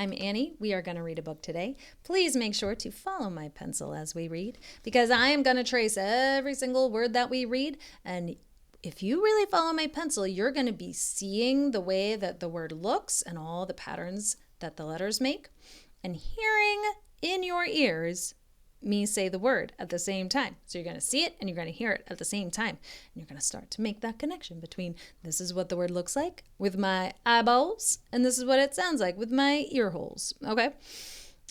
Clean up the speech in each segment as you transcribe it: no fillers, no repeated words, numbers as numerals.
I'm Annie. We are going to read a book today. Please make sure to follow my pencil as we read because I am going to trace every single word that we read. And if you really follow my pencil, you're going to be seeing the way that the word looks and all the patterns that the letters make and hearing in your ears me say the word at the same time. So you're going to see it and you're going to hear it at the same time. And you're going to start to make that connection between this is what the word looks like with my eyeballs and this is what it sounds like with my ear holes. Okay?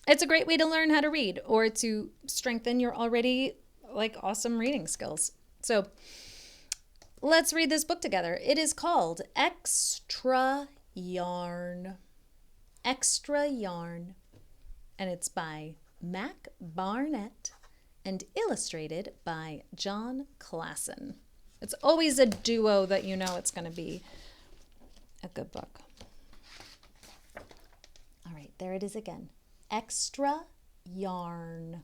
It's a great way to learn how to read or to strengthen your already awesome reading skills. So let's read this book together. It is called Extra Yarn. Extra Yarn. And it's by Mac Barnett and illustrated by John Klassen. It's always a duo that you know it's going to be a good book. All right, there it is again. Extra Yarn.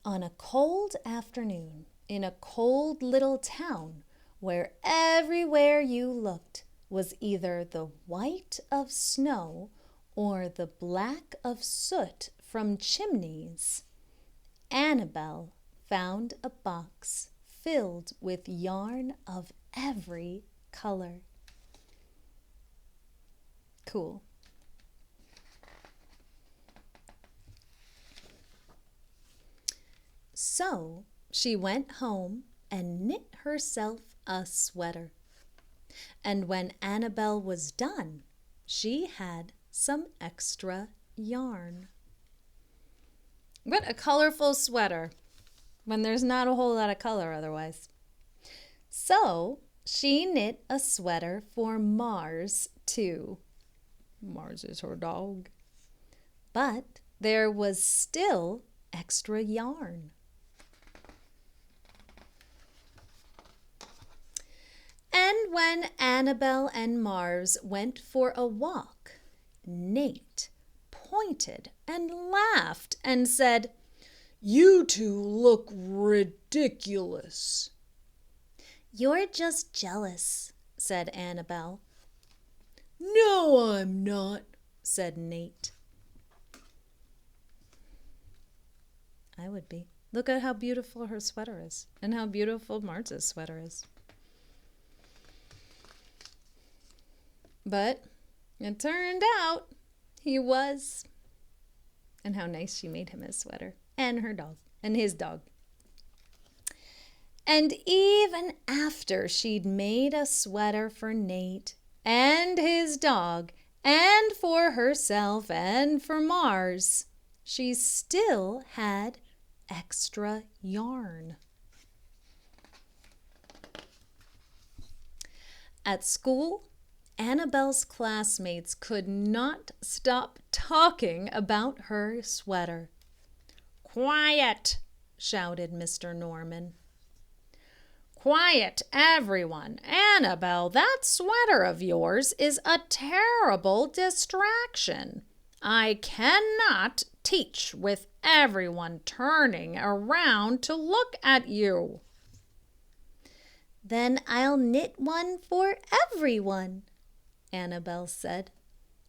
On a cold afternoon in a cold little town, where everywhere you looked was either the white of snow or the black of soot from chimneys, Annabelle found a box filled with yarn of every color. Cool. So she went home and knit herself a sweater. And when Annabelle was done, she had some extra yarn. What a colorful sweater when there's not a whole lot of color otherwise. So she knit a sweater for Mars too. Mars is her dog. But there was still extra yarn. And when Annabelle and Mars went for a walk, Nate pointed and laughed and said, "You two look ridiculous." "You're just jealous," said Annabelle. "No, I'm not," said Nate. I would be. Look at how beautiful her sweater is and how beautiful Mars's sweater is. But it turned out he was. And how nice she made him his sweater. And her dog. And his dog. And even after she'd made a sweater for Nate and his dog and for herself and for Mars, she still had extra yarn. At school, Annabelle's classmates could not stop talking about her sweater. "Quiet!" shouted Mr. Norman. "Quiet, everyone! Annabelle, that sweater of yours is a terrible distraction. I cannot teach with everyone turning around to look at you." "Then I'll knit one for everyone," Annabelle said,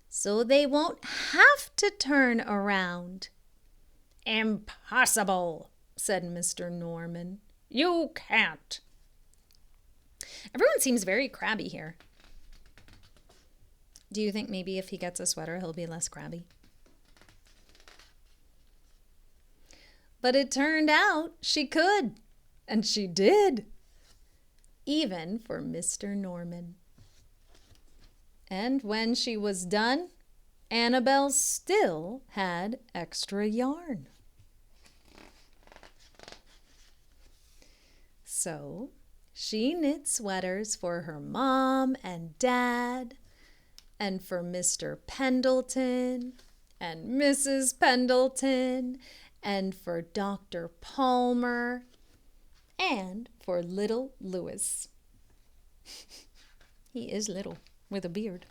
"so they won't have to turn around." "Impossible," said Mr. Norman. "You can't." Everyone seems very crabby here. Do you think maybe if he gets a sweater, he'll be less crabby? But it turned out she could, and she did, even for Mr. Norman. And when she was done, Annabelle still had extra yarn. So she knit sweaters for her mom and dad, and for Mr. Pendleton and Mrs. Pendleton, and for Dr. Palmer, and for little Louis. He is little, with a beard.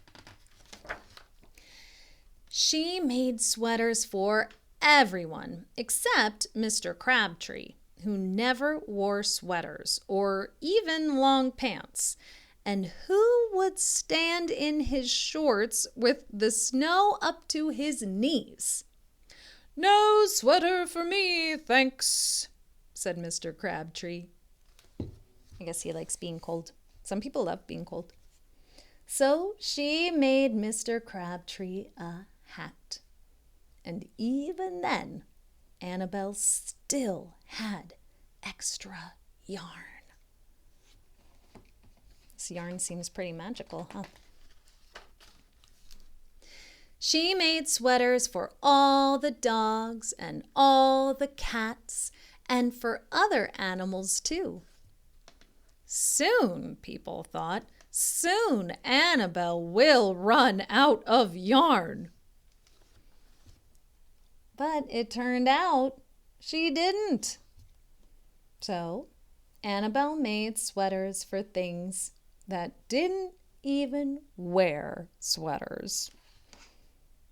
She made sweaters for everyone except Mr. Crabtree, who never wore sweaters or even long pants, and who would stand in his shorts with the snow up to his knees. "No sweater for me, thanks," said Mr. Crabtree. I guess he likes being cold. Some people love being cold. So she made Mr. Crabtree a hat. And even then, Annabelle still had extra yarn. This yarn seems pretty magical, huh? She made sweaters for all the dogs and all the cats and for other animals too. Soon, people thought, soon Annabelle will run out of yarn. But it turned out she didn't. So Annabelle made sweaters for things that didn't even wear sweaters.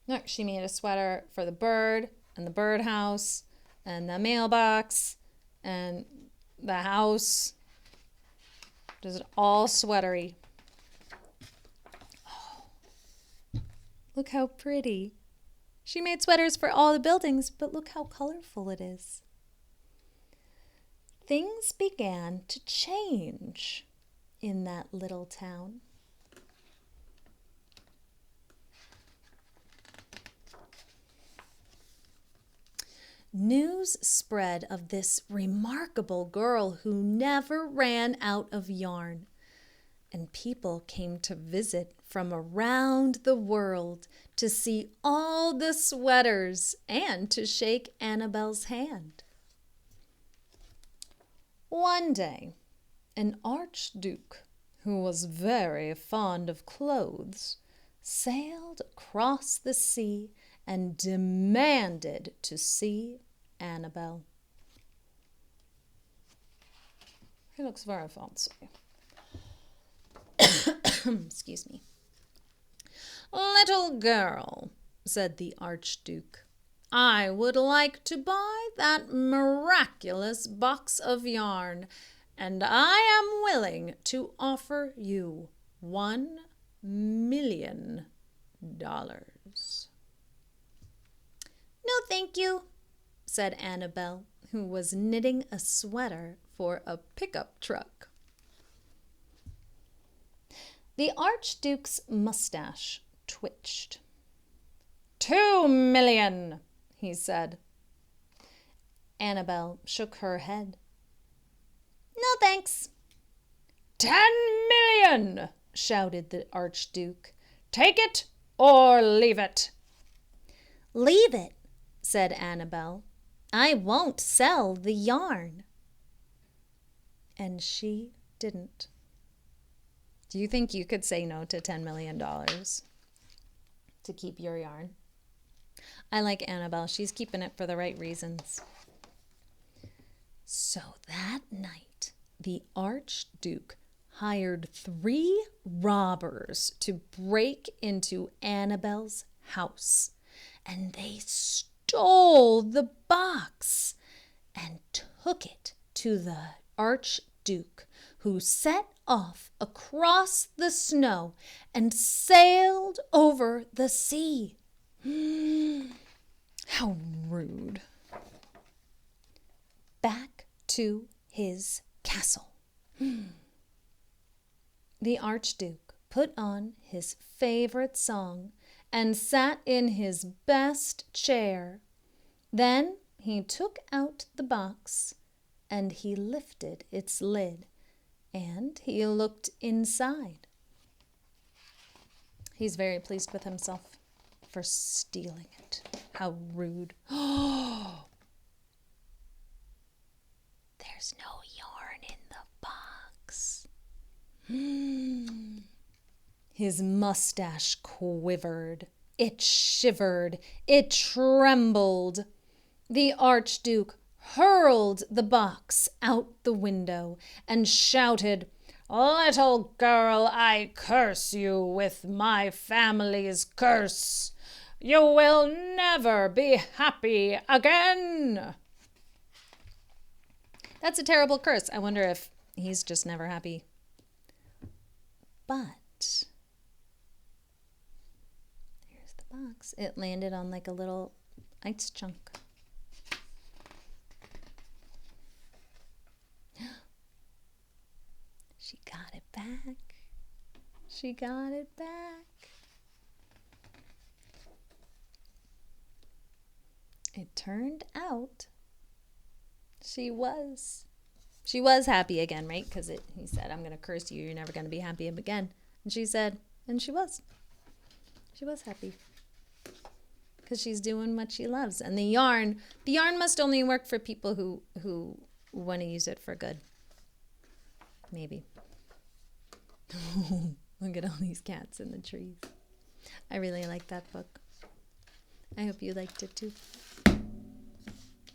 Look, she made a sweater for the bird and the birdhouse and the mailbox and the house. Just all sweatery. Oh, look how pretty. She made sweaters for all the buildings, but look how colorful it is. Things began to change in that little town. News spread of this remarkable girl who never ran out of yarn, and people came to visit from around the world to see all the sweaters and to shake Annabelle's hand. One day, an archduke who was very fond of clothes sailed across the sea and demanded to see Annabelle. He looks very fancy. Excuse me. "Little girl," said the archduke, "I would like to buy that miraculous box of yarn, and I am willing to offer you $1,000,000. "No, thank you," said Annabelle, who was knitting a sweater for a pickup truck. The archduke's mustache twitched. "2,000,000, he said. Annabelle shook her head. "No, thanks." "10,000,000, shouted the archduke. "Take it or leave it." "Leave it," said Annabelle. "I won't sell the yarn." And she didn't. Do you think you could say no to $10 million to keep your yarn? I like Annabelle. She's keeping it for the right reasons. So that night, the archduke hired 3 robbers to break into Annabelle's house, and they stole the box and took it to the archduke, who set off across the snow and sailed over the sea. How rude. Back to his castle. The archduke put on his favorite song and sat in his best chair. Then he took out the box and he lifted its lid and he looked inside. He's very pleased with himself for stealing it. How rude. There's no yarn in the box. His mustache quivered. It shivered. It trembled. The archduke hurled the box out the window and shouted, "Little girl, I curse you with my family's curse. You will never be happy again." That's a terrible curse. I wonder if he's just never happy. But here's the box. It landed on like a little ice chunk. She got it back. She got it back. It turned out she was happy again, right? Because he said, I'm going to curse you. You're never going to be happy again. And she said, and she was. She was happy. Because she's doing what she loves. And the yarn must only work for people who want to use it for good. Maybe. Look at all these cats in the trees. I really like that book. I hope you liked it too.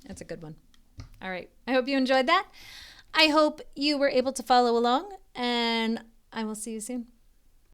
That's a good one. All right. I hope you enjoyed that. I hope you were able to follow along, and I will see you soon.